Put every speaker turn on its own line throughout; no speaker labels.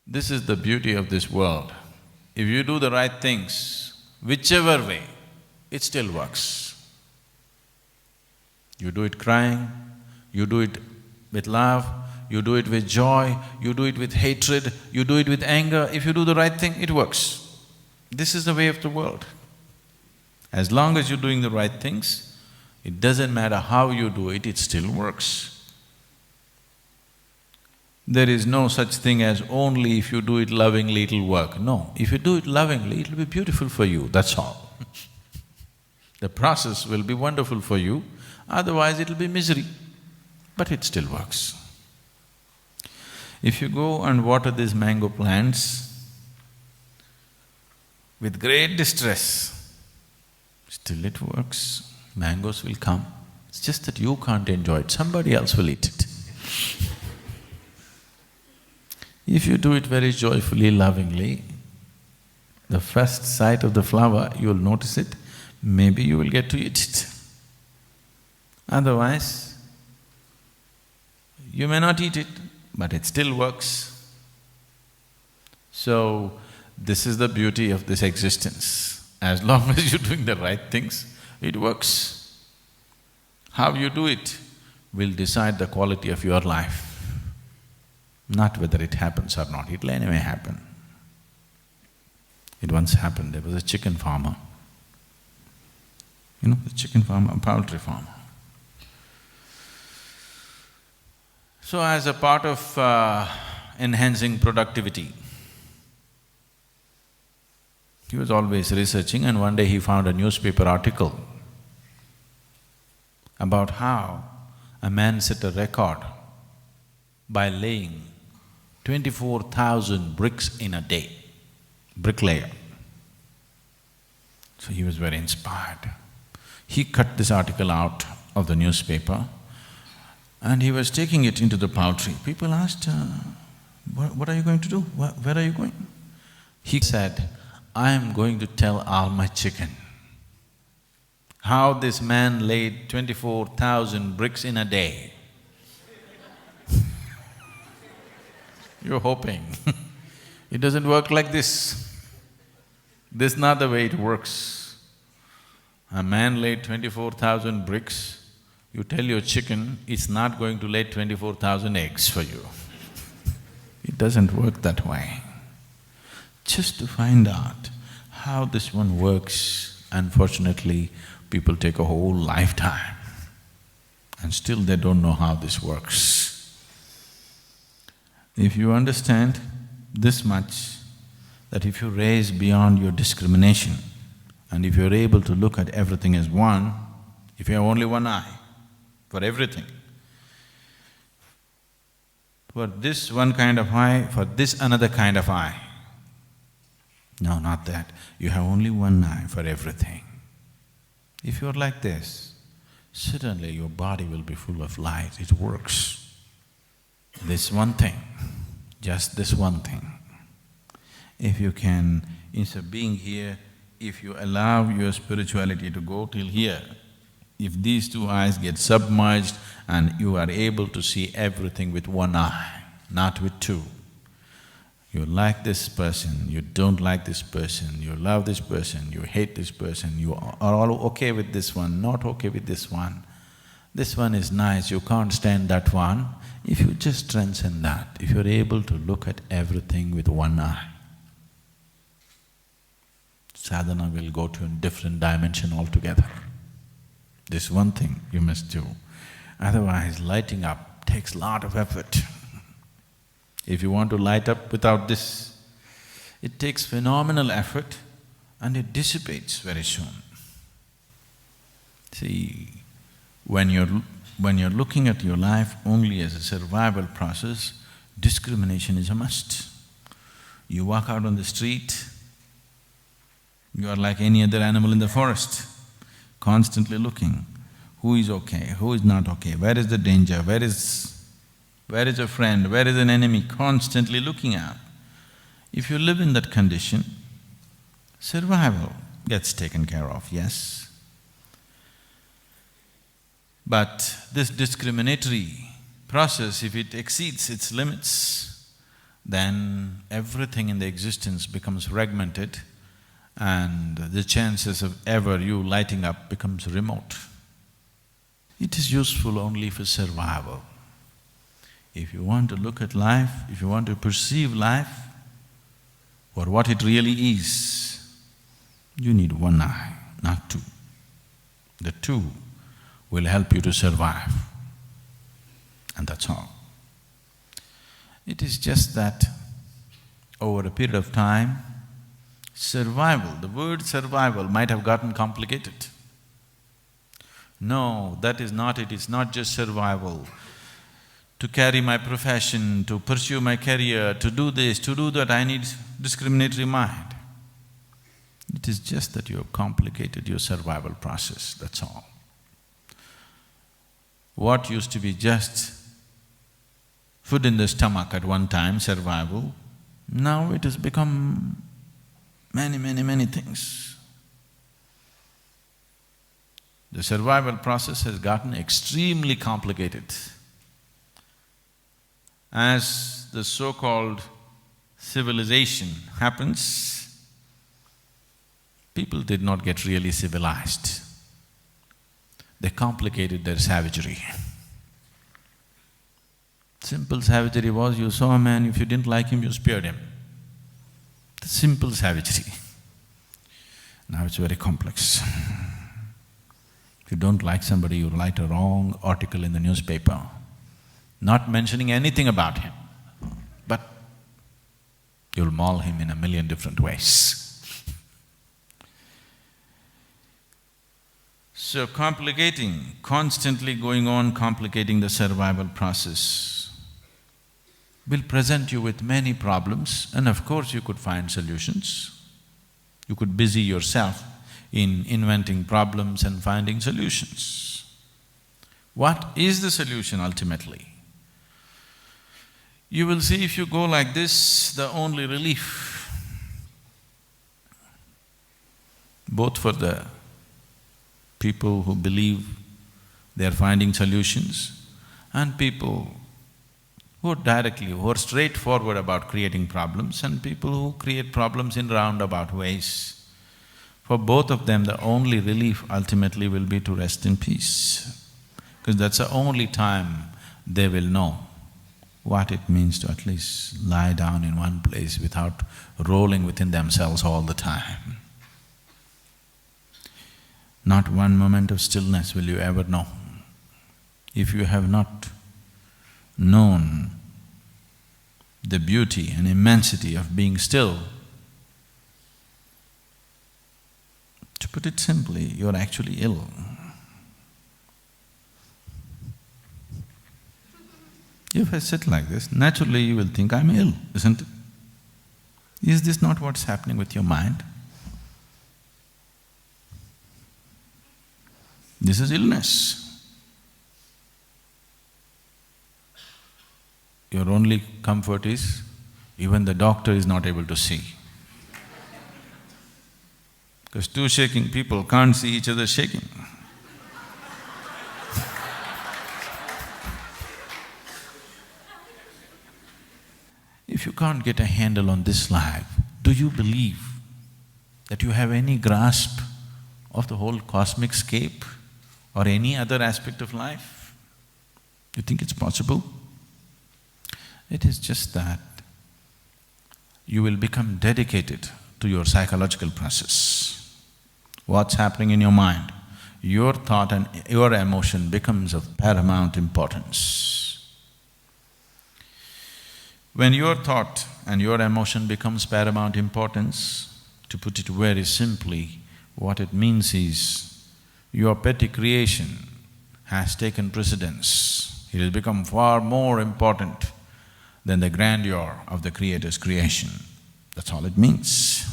This is the beauty of this world. If you do the right things, whichever way, it still works. You do it crying, you do it with love, you do it with joy, you do it with hatred, you do it with anger. If you do the right thing, it works. This is the way of the world. As long as you're doing the right things, it doesn't matter how you do it, it still works. There is no such thing as only if you do it lovingly it'll work. No, if you do it lovingly, it'll be beautiful for you, that's all. The process will be wonderful for you, otherwise it'll be misery, but it still works. If you go and water these mango plants with great distress, still it works, mangoes will come. It's just that you can't enjoy it, somebody else will eat it. If you do it very joyfully, lovingly, the first sight of the flower, you'll notice it, maybe you will get to eat it. Otherwise, you may not eat it, but it still works. So, this is the beauty of this existence. As long as you're doing the right things, it works. How you do it will decide the quality of your life. Not whether it happens or not, it'll anyway happen. It once happened, there was a chicken farmer. You know, the chicken farmer, a poultry farmer. So as a part of enhancing productivity, he was always researching, and one day he found a newspaper article about how a man set a record by laying 24,000 bricks in a day, bricklayer. So he was very inspired. He cut this article out of the newspaper and he was taking it into the poultry. People asked, what are you going to do? Where are you going? He said, I am going to tell all my chicken how this man laid 24,000 bricks in a day. You're hoping. It doesn't work like this. This is not the way it works. A man laid 24,000 bricks, you tell your chicken, it's not going to lay 24,000 eggs for you. It doesn't work that way. Just to find out how this one works, unfortunately, people take a whole lifetime and still they don't know how this works. If you understand this much, that if you raise beyond your discrimination and if you're able to look at everything as one, if you have only one eye for everything, for this one kind of eye, for this another kind of eye. No, not that. You have only one eye for everything. If you're like this, suddenly your body will be full of light, it works. This one thing, just this one thing. If you can, instead of being here, if you allow your spirituality to go till here, if these two eyes get submerged and you are able to see everything with one eye, not with two. You like this person, you don't like this person, you love this person, you hate this person, you are all okay with this one, not okay with this one. This one is nice, you can't stand that one. If you just transcend that, if you're able to look at everything with one eye, sadhana will go to a different dimension altogether. This one thing you must do. Otherwise, lighting up takes a lot of effort. If you want to light up without this, it takes phenomenal effort and it dissipates very soon. See, when you're looking at your life only as a survival process, discrimination is a must. You walk out on the street, you are like any other animal in the forest, constantly looking, who is okay, who is not okay, where is the danger, where is a friend, where is an enemy, constantly looking at. If you live in that condition, survival gets taken care of, yes. But this discriminatory process, if it exceeds its limits, then everything in the existence becomes fragmented and the chances of ever you lighting up becomes remote. It is useful only for survival. If you want to look at life, if you want to perceive life for what it really is, you need one eye, not two. The two will help you to survive, and that's all. It is just that over a period of time, survival, the word survival might have gotten complicated. No, that is not it, it's not just survival. To carry my profession, to pursue my career, to do this, to do that, I need discriminatory mind. It is just that you have complicated your survival process, that's all. What used to be just food in the stomach at one time, survival, now it has become many things. The survival process has gotten extremely complicated. As the so-called civilization happens, people did not get really civilized. They complicated their savagery. Simple savagery was you saw a man, if you didn't like him, you speared him. The simple savagery. Now it's very complex. If you don't like somebody, you write a wrong article in the newspaper, not mentioning anything about him, but you'll maul him in a million different ways. So constantly going on complicating the survival process will present you with many problems, and of course you could find solutions. You could busy yourself in inventing problems and finding solutions. What is the solution ultimately? You will see if you go like this, the only relief, both for the people who believe they are finding solutions and people who are straightforward about creating problems and people who create problems in roundabout ways. For both of them, the only relief ultimately will be to rest in peace, because that's the only time they will know what it means to at least lie down in one place without rolling within themselves all the time. Not one moment of stillness will you ever know. If you have not known the beauty and immensity of being still, to put it simply, you're actually ill. If I sit like this, naturally you will think I'm ill, isn't it? Is this not what's happening with your mind? This is illness. Your only comfort is, even the doctor is not able to see. Because two shaking people can't see each other shaking. If you can't get a handle on this life, do you believe that you have any grasp of the whole cosmic scape or any other aspect of life? You think it's possible? It is just that you will become dedicated to your psychological process. What's happening in your mind? Your thought and your emotion becomes of paramount importance. When your thought and your emotion becomes paramount importance, to put it very simply, what it means is your petty creation has taken precedence. It has become far more important than the grandeur of the Creator's creation. That's all it means.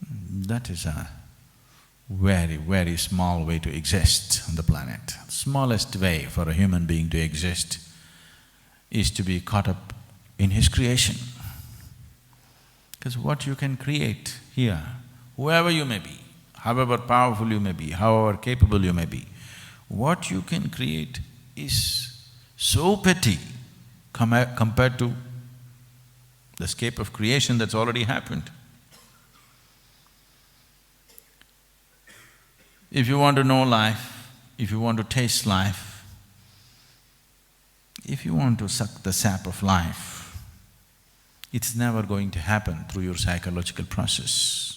That is a very small way to exist on the planet. The smallest way for a human being to exist is to be caught up in his creation. Because what you can create here, whoever you may be, however powerful you may be, however capable you may be, what you can create is so petty, compared to the scape of creation that's already happened. If you want to know life, if you want to taste life, if you want to suck the sap of life, it's never going to happen through your psychological process.